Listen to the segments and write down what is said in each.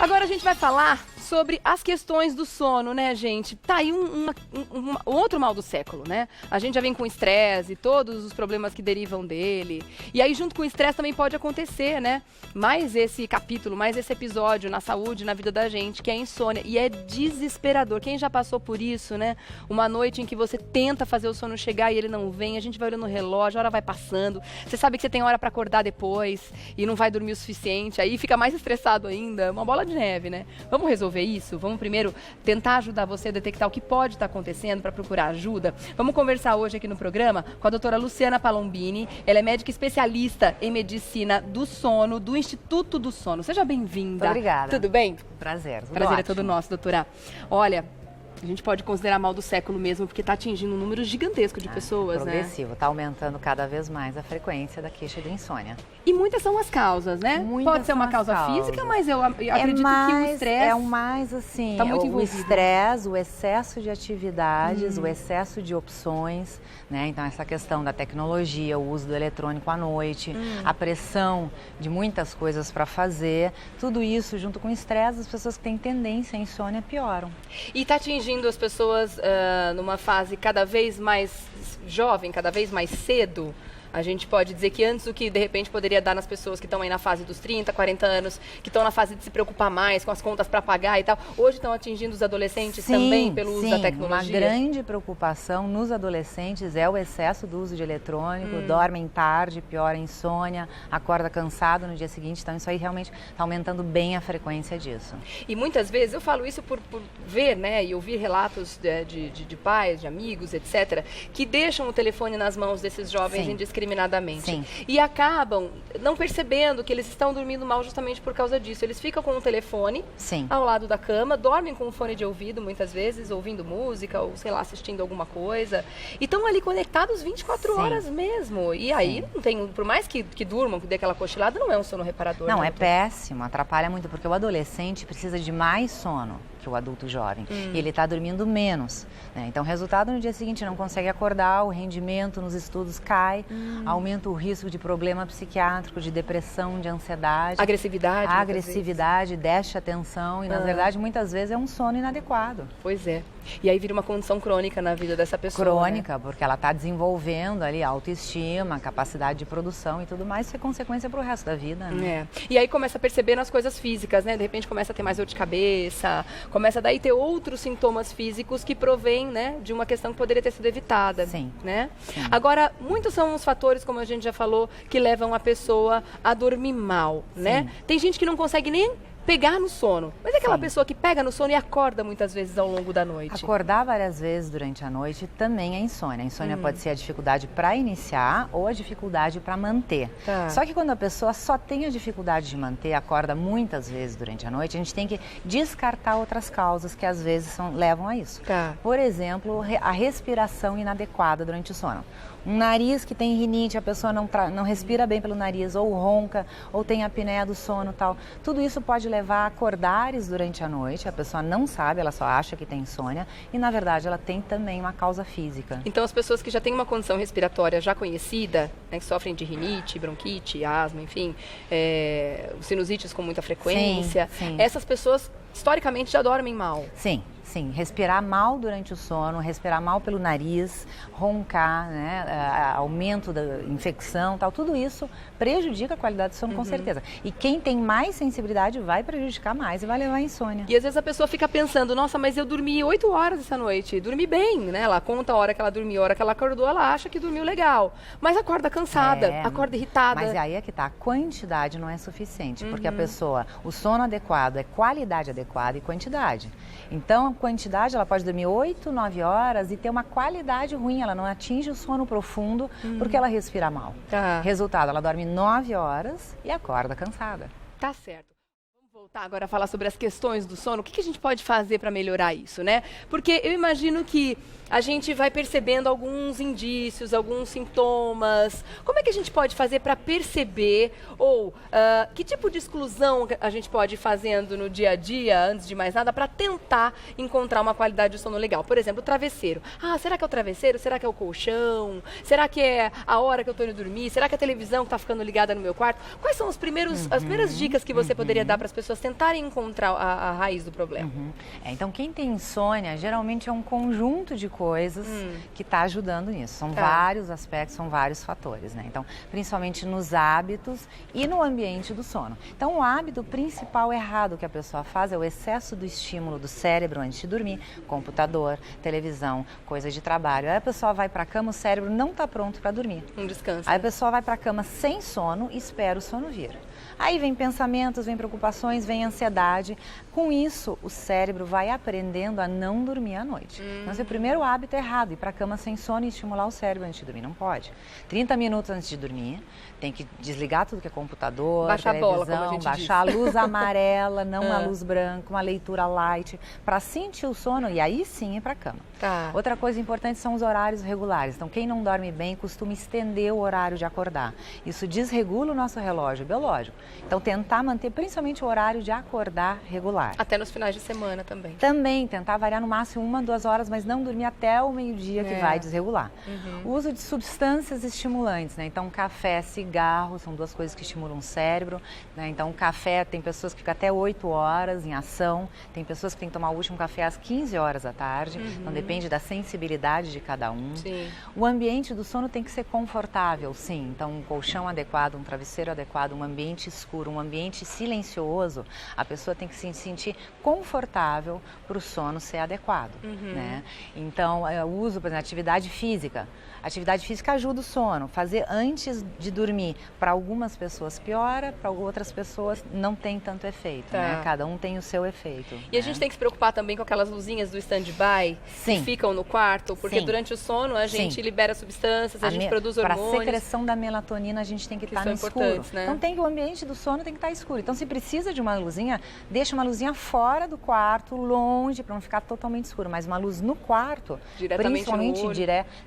Agora a gente vai falar sobre as questões do sono, né, gente? Tá aí um outro mal do século, né? A gente já vem com estresse e todos os problemas que derivam dele. E aí, junto com o estresse, também pode acontecer, né? Mais esse capítulo, mais esse episódio na saúde, na vida da gente, que é a insônia. E é desesperador. Quem já passou por isso, né? Uma noite em que você tenta fazer o sono chegar e ele não vem, a gente vai olhando o relógio, a hora vai passando. Você sabe que você tem hora pra acordar depois e não vai dormir o suficiente. Aí fica mais estressado ainda. Uma bola de neve, né? Vamos resolver isso? Vamos primeiro tentar ajudar você a detectar o que pode estar acontecendo para procurar ajuda? Vamos conversar hoje aqui no programa com a doutora Luciana Palombini. Ela é médica especialista em medicina do sono, do Instituto do Sono. Seja bem-vinda. Obrigada. Tudo bem? Prazer. Prazer é todo nosso, doutora. Olha, a gente pode considerar mal do século mesmo, porque está atingindo um número gigantesco de pessoas, progressivo, está aumentando cada vez mais a frequência da queixa de insônia. E muitas são as causas, né? Muitas pode ser uma causa física, mas eu acredito que o estresse... É o mais, assim, tá muito o envolvido. estresse, o excesso de atividades, o excesso de opções, né? Então, essa questão da tecnologia, o uso do eletrônico à noite, a pressão de muitas coisas para fazer, tudo isso, junto com o estresse, as pessoas que têm tendência à insônia pioram. E está atingindo as pessoas numa fase cada vez mais jovem, cada vez mais cedo. A gente pode dizer que antes o que de repente poderia dar nas pessoas que estão aí na fase dos 30, 40 anos, que estão na fase de se preocupar mais com as contas para pagar e tal, hoje estão atingindo os adolescentes também pelo uso da tecnologia? Uma grande preocupação nos adolescentes é o excesso do uso de eletrônico, dormem tarde, piora a insônia, acorda cansado no dia seguinte, então isso aí realmente está aumentando bem a frequência disso. E muitas vezes, eu falo isso por ver, né, e ouvir relatos de pais, de amigos, etc., que deixam o telefone nas mãos desses jovens indiscriminadamente. Sim. E acabam não percebendo que eles estão dormindo mal justamente por causa disso. Eles ficam com o telefone ao lado da cama, dormem com um fone de ouvido muitas vezes, ouvindo música ou, sei lá, assistindo alguma coisa. E estão ali conectados 24 horas mesmo. E aí, não tem, por mais que durmam, que dê aquela cochilada, não é um sono reparador. Não, né, é péssimo, atrapalha muito, porque o adolescente precisa de mais sono que o adulto jovem. E ele está dormindo menos, né? Então, o resultado no dia seguinte não consegue acordar, o rendimento nos estudos cai, aumenta o risco de problema psiquiátrico, de depressão, de ansiedade. Agressividade. Agressividade, déficit de atenção e, na verdade, muitas vezes é um sono inadequado. Pois é. E aí vira uma condição crônica na vida dessa pessoa. Crônica, né? Porque ela está desenvolvendo ali a autoestima, a capacidade de produção e tudo mais, isso é consequência para o resto da vida, né? E aí começa a perceber nas coisas físicas, né? De repente começa a ter mais dor de cabeça, começa daí a ter outros sintomas físicos que provêm, né, de uma questão que poderia ter sido evitada. Né? Agora, muitos são os fatores, como a gente já falou, que levam a pessoa a dormir mal, né? Tem gente que não consegue nem pegar no sono. Mas é aquela pessoa que pega no sono e acorda muitas vezes ao longo da noite. Acordar várias vezes durante a noite também é insônia. A insônia pode ser a dificuldade para iniciar ou a dificuldade para manter. Só que quando a pessoa só tem a dificuldade de manter, acorda muitas vezes durante a noite, a gente tem que descartar outras causas que às vezes levam a isso. Por exemplo, a respiração inadequada durante o sono. Um nariz que tem rinite, a pessoa não respira bem pelo nariz, ou ronca, ou tem a apneia do sono, tal. Tudo isso pode levar a acordares durante a noite, a pessoa não sabe, ela só acha que tem insônia, e na verdade ela tem também uma causa física. Então as pessoas que já têm uma condição respiratória já conhecida, né, que sofrem de rinite, bronquite, asma, enfim, sinusites com muita frequência, essas pessoas historicamente já dormem mal. Sim, respirar mal durante o sono, respirar mal pelo nariz, roncar, né, aumento da infecção, tal, tudo isso prejudica a qualidade do sono com certeza. E quem tem mais sensibilidade vai prejudicar mais e vai levar a insônia. E às vezes a pessoa fica pensando, nossa, mas eu dormi 8 horas essa noite, dormi bem, né? Ela conta a hora que ela dormiu, a hora que ela acordou, ela acha que dormiu legal. Mas acorda cansada, acorda irritada. Mas aí é que tá, a quantidade não é suficiente, porque a pessoa, o sono adequado é qualidade adequada e quantidade. Então, a quantidade, ela pode dormir 8, 9 horas e ter uma qualidade ruim, ela não atinge o sono profundo porque ela respira mal. Resultado, ela dorme 9 horas e acorda cansada. Tá certo. Vamos voltar agora a falar sobre as questões do sono. O que a gente pode fazer para melhorar isso, né? Porque eu imagino que a gente vai percebendo alguns indícios, alguns sintomas. Como é que a gente pode fazer para perceber? Ou que tipo de exclusão a gente pode ir fazendo no dia a dia, antes de mais nada, para tentar encontrar uma qualidade de sono legal? Por exemplo, o travesseiro. Será que é o travesseiro? Será que é o colchão? Será que é a hora que eu estou indo dormir? Será que é a televisão que está ficando ligada no meu quarto? Quais são as primeiras dicas que você poderia dar para as pessoas pessoas tentarem encontrar a raiz do problema. Então, quem tem insônia, geralmente é um conjunto de coisas que está ajudando nisso. São vários aspectos, são vários fatores, né? Então, principalmente nos hábitos e no ambiente do sono. Então, o hábito principal errado que a pessoa faz é o excesso do estímulo do cérebro antes de dormir, computador, televisão, coisa de trabalho. Aí a pessoa vai para a cama, o cérebro não está pronto para dormir. Um descanso. Aí a pessoa vai para a cama sem sono e espera o sono vir. Aí vem pensamentos, vem preocupações, vem ansiedade. Com isso, o cérebro vai aprendendo a não dormir à noite. Então, esse é o primeiro hábito errado, ir para a cama sem sono e estimular o cérebro antes de dormir. Não pode. 30 minutos antes de dormir, tem que desligar tudo que é computador, baixar televisão, a bola, como a gente baixar diz. a luz amarela, não a luz branca, uma leitura light, para sentir o sono e aí sim ir para a cama. Tá. Outra coisa importante são os horários regulares. Então, quem não dorme bem costuma estender o horário de acordar. Isso desregula o nosso relógio biológico. Então, tentar manter principalmente o horário de acordar regular. Até nos finais de semana também. Também tentar variar no máximo 1, 2 horas, mas não dormir até o meio-dia, que vai desregular. O uso de substâncias estimulantes, né? Então, café, cigarro, são duas coisas que estimulam o cérebro, né? Então, café, tem pessoas que ficam até 8 horas em ação, tem pessoas que têm que tomar o último café às 15 horas da tarde, então depende da sensibilidade de cada um. Sim. O ambiente do sono tem que ser confortável, sim. Então, um colchão adequado, um travesseiro adequado, um ambiente escuro, um ambiente silencioso, a pessoa tem que se sentir confortável para o sono ser adequado, né? Então, o uso, por exemplo, atividade física. Atividade física ajuda o sono. Fazer antes de dormir, para algumas pessoas piora, para outras pessoas não tem tanto efeito, né? Cada um tem o seu efeito. E a gente tem que se preocupar também com aquelas luzinhas do stand-by que ficam no quarto, porque durante o sono a gente libera substâncias, a gente produz hormônios. Para a secreção da melatonina a gente tem que estar no escuro. Né? Então o ambiente do sono tem que estar escuro. Então se precisa de uma luzinha, deixa uma luzinha fora do quarto, longe, para não ficar totalmente escuro. Mas uma luz no quarto, principalmente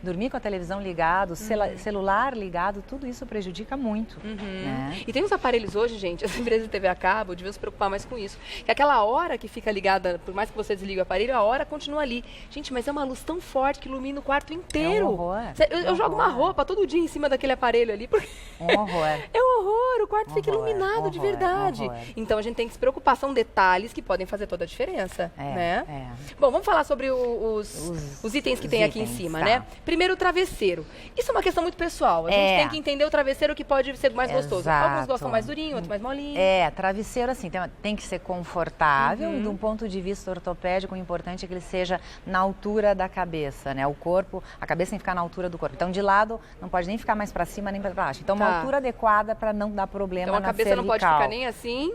dormir com a televisão ligado, celular ligado, tudo isso prejudica muito. Né? E tem uns aparelhos hoje, gente, as empresas de TV a cabo deviam se preocupar mais com isso. Que aquela hora que fica ligada, por mais que você desligue o aparelho, a hora continua ali. Gente, mas é uma luz tão forte que ilumina o quarto inteiro. É um horror. Eu jogo uma roupa todo dia em cima daquele aparelho ali. Porque um horror. É um horror, o quarto fica iluminado de verdade. Então a gente tem que se preocupar, são detalhes que podem fazer toda a diferença, né? Bom, vamos falar sobre os itens que tem aqui em cima, né? Primeiro, o travesseiro. Isso é uma questão muito pessoal. A gente tem que entender o travesseiro que pode ser mais gostoso. Alguns gostam mais durinho, outros mais molinho. Travesseiro assim, tem que ser confortável e de um ponto de vista ortopédico, o importante é que ele seja na altura da cabeça, né? O corpo, a cabeça tem que ficar na altura do corpo. Então, de lado, não pode nem ficar mais para cima nem para baixo. Então, uma altura adequada para não dar problema na cervical. Então, a cabeça não pode ficar nem assim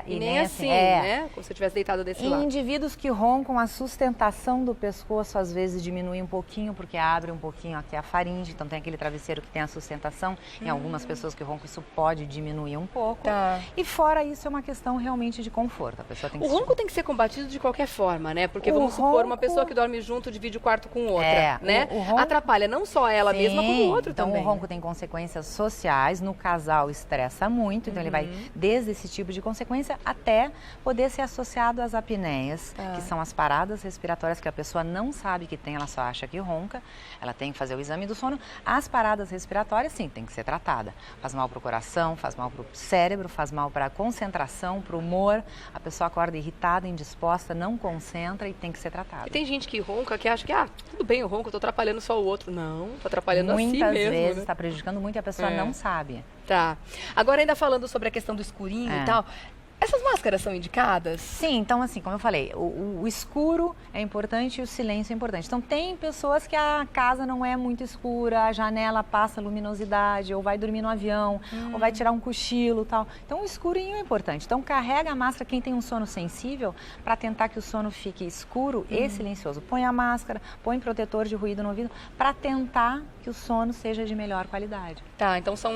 e nem assim, né? Como se você estivesse deitado desse lado. Em indivíduos que roncam, a sustentação do pescoço às vezes diminui um pouquinho, porque abre um pouquinho aqui a faringe. Então, tem aquele travesseiro que tem a sustentação. Em algumas pessoas que roncam, isso pode diminuir um pouco. E fora isso, é uma questão realmente de conforto. A pessoa tem que o ronco tem que ser combatido de qualquer forma, né? Porque vamos supor, uma pessoa que dorme junto divide o quarto com outra, né? O ronco atrapalha não só ela mesma, como o outro também. Então, o ronco tem consequências sociais. No casal, estressa muito. Então, ele vai desde esse tipo de consequência até poder ser associado às apneias, que são as paradas respiratórias que a pessoa não sabe que tem, ela só acha que ronca. Ela tem que fazer o exame do sono. As paradas respiratórias, sim, tem que ser tratada. Faz mal para o coração, faz mal para o cérebro, faz mal para a concentração, para o humor. A pessoa acorda irritada, indisposta, não concentra e tem que ser tratada. E tem gente que ronca, que acha que, tudo bem, eu ronco, eu tô atrapalhando só o outro. Não, tô atrapalhando a si mesmo. Muitas vezes está prejudicando muito e a pessoa não sabe. Tá. Agora, ainda falando sobre a questão do escurinho e tal, essas máscaras são indicadas? Sim, então assim, como eu falei, o escuro é importante e o silêncio é importante. Então tem pessoas que a casa não é muito escura, a janela passa luminosidade, ou vai dormir no avião, ou vai tirar um cochilo e tal. Então o escurinho é importante. Então carrega a máscara, quem tem um sono sensível, para tentar que o sono fique escuro e silencioso. Põe a máscara, põe protetor de ruído no ouvido, para tentar que o sono seja de melhor qualidade. Tá, então são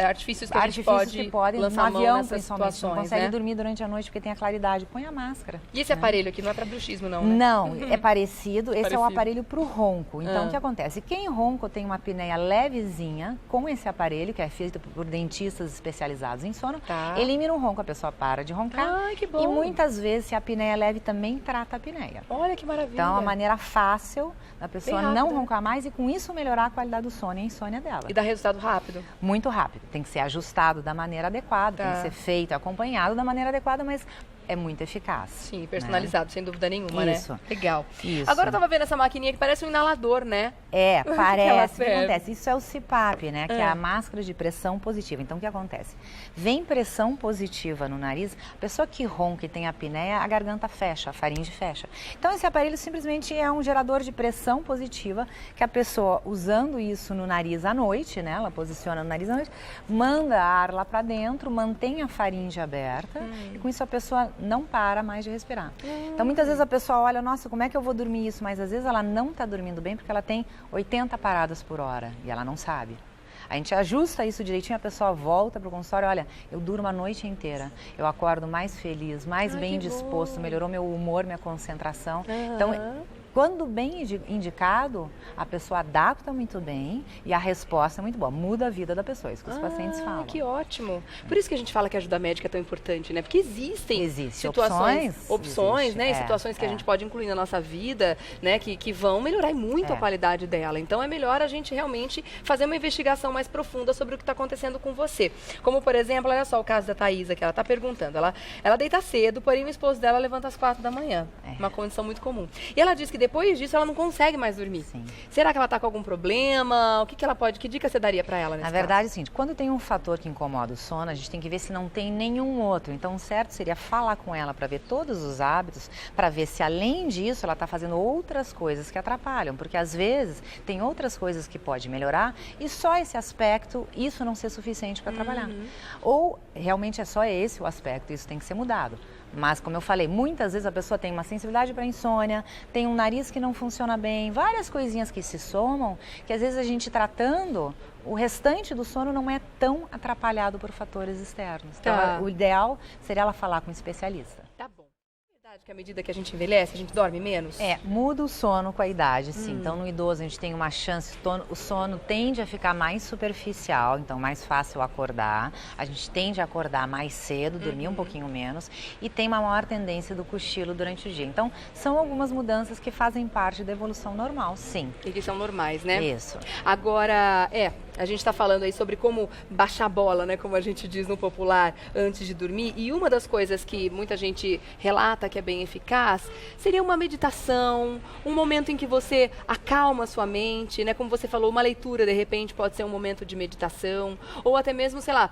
artifícios que a gente pode lançar no avião, nessas principalmente, situações, não consegue dormir durante a noite porque tem a claridade, põe a máscara. E esse aparelho aqui não é para bruxismo, não, né? Não, é parecido. Esse é o aparelho para o ronco. Então, o que acontece? Quem ronca tem uma apneia levezinha com esse aparelho, que é feito por dentistas especializados em sono, elimina o ronco, a pessoa para de roncar. Ai, que bom. E muitas vezes, se a apneia é leve, também trata a apneia. Olha que maravilha. Então, é uma maneira fácil da pessoa não roncar mais e com isso melhorar a qualidade do sono e a insônia dela. E dá resultado rápido? Muito rápido. Tem que ser ajustado da maneira adequada, tem que ser feito, acompanhado da maneira maneira adequada, mas é muito eficaz. Sim, personalizado, sem dúvida nenhuma, Isso. né? Legal. Isso. Agora eu tava vendo essa maquininha que parece um inalador, né? Parece. O que acontece? Isso é o CPAP, né? Que é a máscara de pressão positiva. Então, o que acontece? Vem pressão positiva no nariz, a pessoa que ronca e tem apneia, a garganta fecha, a faringe fecha. Então, esse aparelho simplesmente é um gerador de pressão positiva que a pessoa, usando isso no nariz à noite, né? Ela posiciona no nariz à noite, manda ar lá para dentro, mantém a faringe aberta e com isso a pessoa não para mais de respirar. Então, muitas vezes a pessoa olha, nossa, como é que eu vou dormir isso? Mas às vezes ela não está dormindo bem porque ela tem 80 paradas por hora e ela não sabe. A gente ajusta isso direitinho, a pessoa volta para o consultório, olha, eu durmo a noite inteira, eu acordo mais feliz, mais bem disposto, melhorou meu humor, minha concentração. Então, quando bem indicado, a pessoa adapta muito bem e a resposta é muito boa, muda a vida da pessoa, isso que os pacientes falam. Que ótimo. Por isso que a gente fala que a ajuda médica é tão importante, né? Porque existem opções, né? E situações que a gente pode incluir na nossa vida, né? Que vão melhorar muito a qualidade dela. Então é melhor a gente realmente fazer uma investigação mais profunda sobre o que está acontecendo com você. Como, por exemplo, olha só o caso da Thaisa, que ela está perguntando. Ela deita cedo, porém o esposo dela levanta às 4 da manhã. Uma condição muito comum. E ela diz que depois disso ela não consegue mais dormir. Sim. Será que ela está com algum problema? O que ela pode, que dica você daria para ela nesse caso? Na verdade, é o seguinte, quando tem um fator que incomoda o sono, a gente tem que ver se não tem nenhum outro. Então, o certo seria falar com ela para ver todos os hábitos, para ver se além disso ela está fazendo outras coisas que atrapalham, porque às vezes tem outras coisas que pode melhorar e só esse aspecto, isso não ser suficiente para trabalhar. Ou realmente é só esse o aspecto, isso tem que ser mudado. Mas, como eu falei, muitas vezes a pessoa tem uma sensibilidade para insônia, tem um nariz que não funciona bem, várias coisinhas que se somam, que às vezes a gente tratando, o restante do sono não é tão atrapalhado por fatores externos. Então, o ideal seria ela falar com um especialista. Tá bom. Que à medida que a gente envelhece, a gente dorme menos? Muda o sono com a idade, sim. Então, no idoso, a gente tem uma chance, o sono tende a ficar mais superficial, então mais fácil acordar. A gente tende a acordar mais cedo, dormir um pouquinho menos e tem uma maior tendência do cochilo durante o dia. Então, são algumas mudanças que fazem parte da evolução normal, sim. E que são normais, né? Isso. Agora, a gente está falando aí sobre como baixar a bola, né, como a gente diz no popular, antes de dormir. E uma das coisas que muita gente relata que é bem eficaz seria uma meditação, um momento em que você acalma a sua mente, né? Como você falou, uma leitura, de repente, pode ser um momento de meditação. Ou até mesmo, sei lá,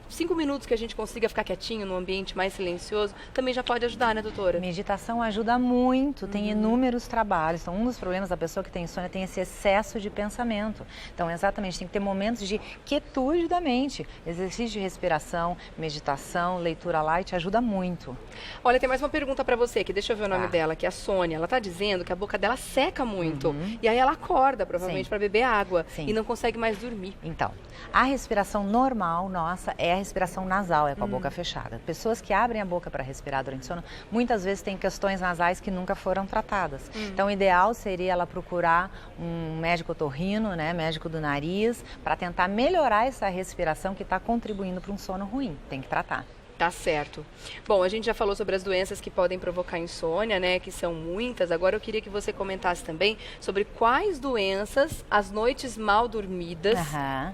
5 minutos que a gente consiga ficar quietinho num ambiente mais silencioso, também já pode ajudar, né, doutora? Meditação ajuda muito, tem inúmeros trabalhos. Então, um dos problemas da pessoa que tem insônia tem esse excesso de pensamento. Então, exatamente, tem que ter momentos de quietude da mente. Exercício de respiração, meditação, leitura light ajuda muito. Olha, tem mais uma pergunta para você aqui, deixa eu ver o nome dela, que é a Sônia. Ela tá dizendo que a boca dela seca muito. E aí ela acorda, provavelmente, para beber água. E não consegue mais dormir. Então, a respiração normal nossa é a respiração nasal, é com a boca fechada. Pessoas que abrem a boca para respirar durante o sono, muitas vezes têm questões nasais que nunca foram tratadas. Então, o ideal seria ela procurar um médico otorrino, né, médico do nariz, para tentar melhorar essa respiração que está contribuindo para um sono ruim. Tem que tratar. Tá certo. Bom, a gente já falou sobre as doenças que podem provocar insônia, né, que são muitas. Agora eu queria que você comentasse também sobre quais doenças as noites mal dormidas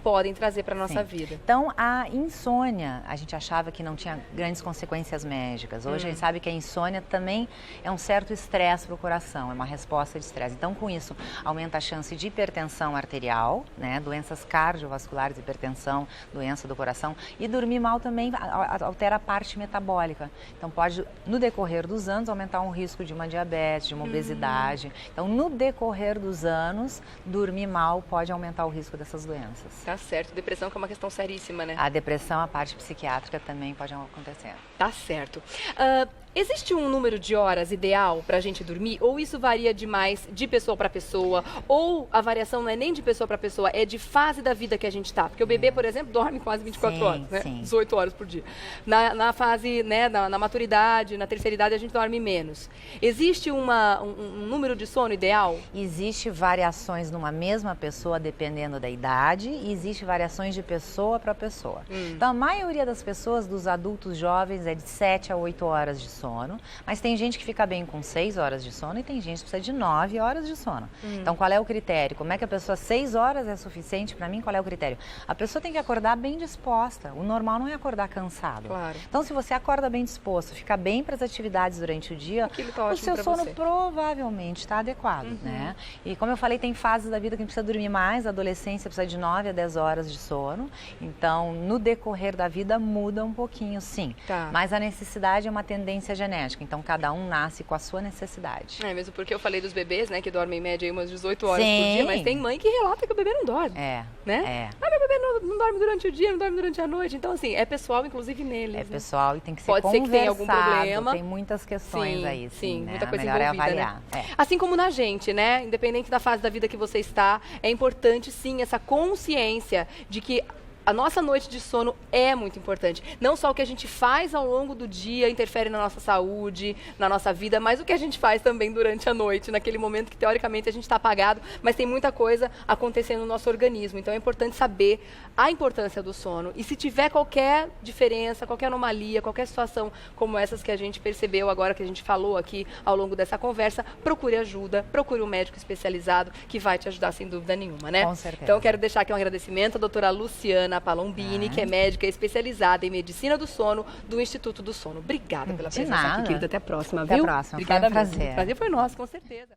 podem trazer para a nossa vida. Então, a insônia, a gente achava que não tinha grandes consequências médicas. Hoje a gente sabe que a insônia também é um certo estresse para o coração, é uma resposta de estresse. Então, com isso, aumenta a chance de hipertensão arterial, né, doenças cardiovasculares, hipertensão, doença do coração. E dormir mal também altera a parte metabólica. Então, pode, no decorrer dos anos, aumentar um risco de uma diabetes, de uma obesidade. Então, no decorrer dos anos, dormir mal pode aumentar o risco dessas doenças. Tá certo. Depressão que é uma questão seríssima, né? A depressão, a parte psiquiátrica também pode acontecer. Tá certo. Existe um número de horas ideal para a gente dormir? Ou isso varia demais de pessoa para pessoa? Ou a variação não é nem de pessoa para pessoa, é de fase da vida que a gente está? Porque o bebê, por exemplo, dorme quase 24 horas, né? 18 horas por dia. Na fase, né, na maturidade, na terceira idade, a gente dorme menos. Existe um número de sono ideal? Existe variações numa mesma pessoa dependendo da idade e existe variações de pessoa para pessoa. Então, a maioria das pessoas, dos adultos jovens, é de 7 a 8 horas de sono. sono, mas tem gente que fica bem com 6 horas de sono e tem gente que precisa de 9 horas de sono. Então, qual é o critério? Como é que a pessoa, 6 horas é suficiente para mim? Qual é o critério? A pessoa tem que acordar bem disposta. O normal não é acordar cansado. Claro. Então, se você acorda bem disposto, fica bem para as atividades durante o dia, o seu sono provavelmente está adequado, né? E como eu falei, tem fases da vida que a gente precisa dormir mais, a adolescência precisa de 9 a 10 horas de sono. Então, no decorrer da vida muda um pouquinho, sim. Tá. Mas a necessidade é uma tendência genética, então cada um nasce com a sua necessidade. É, mesmo porque eu falei dos bebês, né, que dormem em média aí umas 18 horas Sim. por dia, mas tem mãe que relata que o bebê não dorme. É, né? é. Ah, meu bebê não dorme durante o dia, não dorme durante a noite. Então, assim, é pessoal, inclusive, neles. É né? pessoal e tem que ser Pode conversado. ser que tenha algum problema. Tem muitas questões Sim, aí, sim, né? muita coisa Melhor envolvida, é avaliar. né? É. Assim como na gente, né? Independente da fase da vida que você está, é importante, sim, essa consciência de que a nossa noite de sono é muito importante. Não só o que a gente faz ao longo do dia interfere na nossa saúde, na nossa vida, mas o que a gente faz também durante a noite, naquele momento que teoricamente a gente está apagado, mas tem muita coisa acontecendo no nosso organismo. Então é importante saber a importância do sono. E se tiver qualquer diferença, qualquer anomalia, qualquer situação como essas que a gente percebeu agora, que a gente falou aqui ao longo dessa conversa, procure ajuda, procure um médico especializado que vai te ajudar sem dúvida nenhuma, né? Com certeza. Então eu quero deixar aqui um agradecimento à doutora Luciana Palombini, que é médica especializada em medicina do sono do Instituto do Sono. Obrigada pela presença aqui, querida. Até a próxima, Até viu? a próxima. Obrigada Foi um prazer. mesmo. O prazer foi nosso, com certeza.